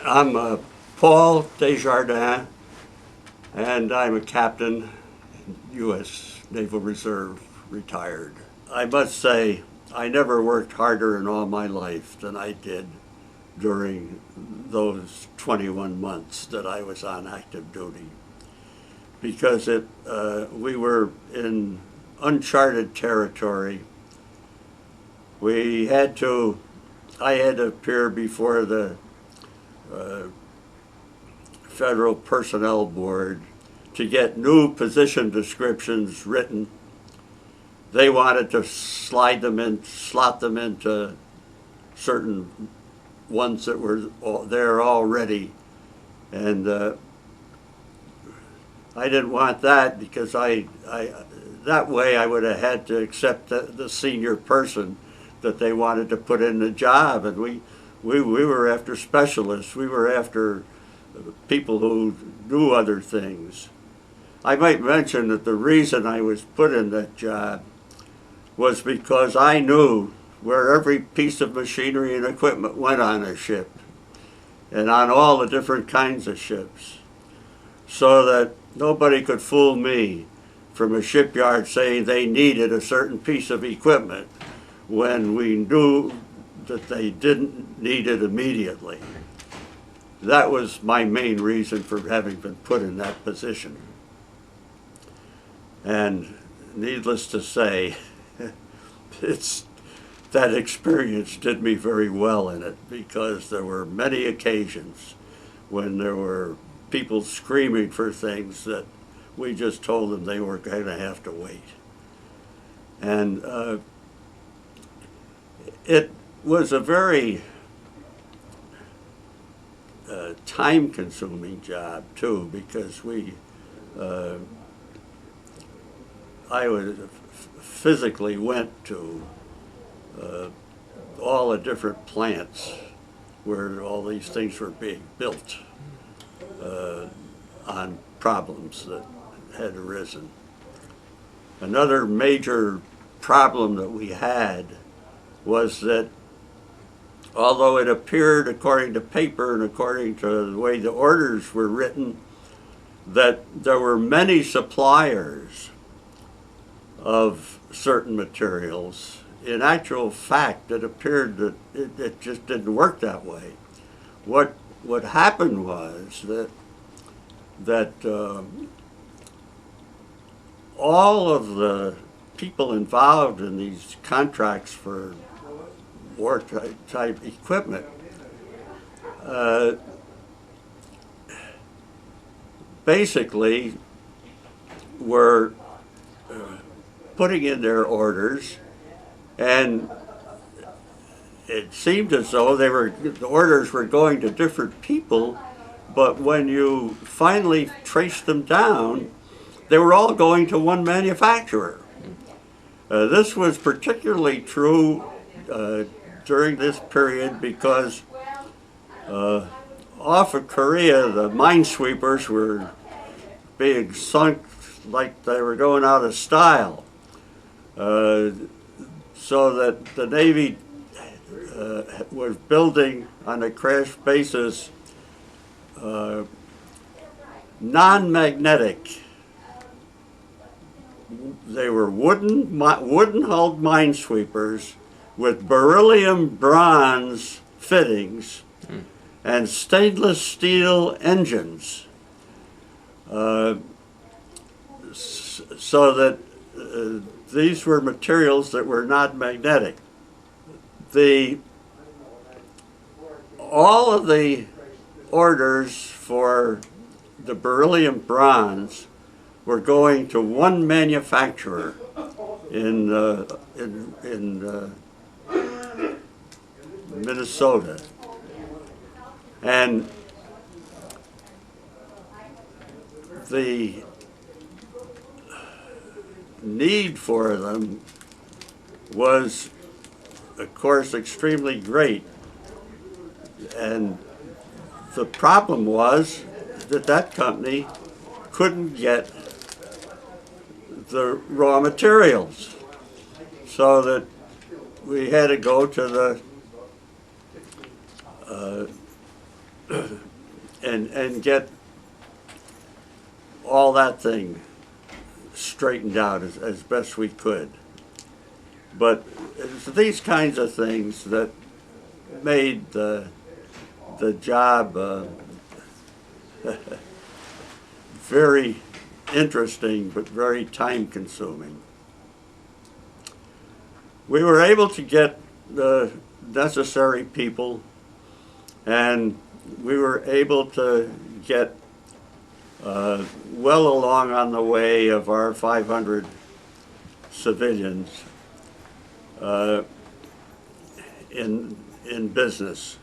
I'm Paul Desjardins, and I'm a captain, U.S. Naval Reserve, retired. I must say, I never worked harder in all my life than I did during those 21 months that I was on active duty, because we were in uncharted territory. I had to appear before the Federal Personnel Board to get new position descriptions written. They wanted to slot them into certain ones that were there already, and I didn't want that, because that way I would have had to accept the senior person that they wanted to put in the job, and we were after specialists. We were after people who knew other things. I might mention that the reason I was put in that job was because I knew where every piece of machinery and equipment went on a ship, and on all the different kinds of ships, so that nobody could fool me from a shipyard saying they needed a certain piece of equipment when we knew that they didn't need it immediately. That was my main reason for having been put in that position. And needless to say, that experience did me very well in it, because there were many occasions when there were people screaming for things that we just told them they were going to have to wait. And it was a very time-consuming job too, because I physically went to all the different plants where all these things were being built on problems that had arisen. Another major problem that we had was that, although it appeared, according to paper and according to the way the orders were written, that there were many suppliers of certain materials, in actual fact it appeared that it just didn't work that way. What happened was that all of the people involved in these contracts for war-type equipment basically were putting in their orders, and it seemed as though the orders were going to different people, but when you finally traced them down, they were all going to one manufacturer. This was particularly true during this period, because off of Korea, the minesweepers were being sunk like they were going out of style, so that the Navy was building on a crash basis non-magnetic. They were wooden-hulled minesweepers with beryllium bronze fittings and stainless steel engines, so that these were materials that were not magnetic. All of the orders for the beryllium bronze were going to one manufacturer in Minnesota, and the need for them was, of course, extremely great. And the problem was that company couldn't get the raw materials, so that we had to go to the and get all that thing straightened out as best we could. But it's these kinds of things that made the job very interesting but very time consuming. We were able to get the necessary people, and we were able to get well along on the way of our 500 civilians in business.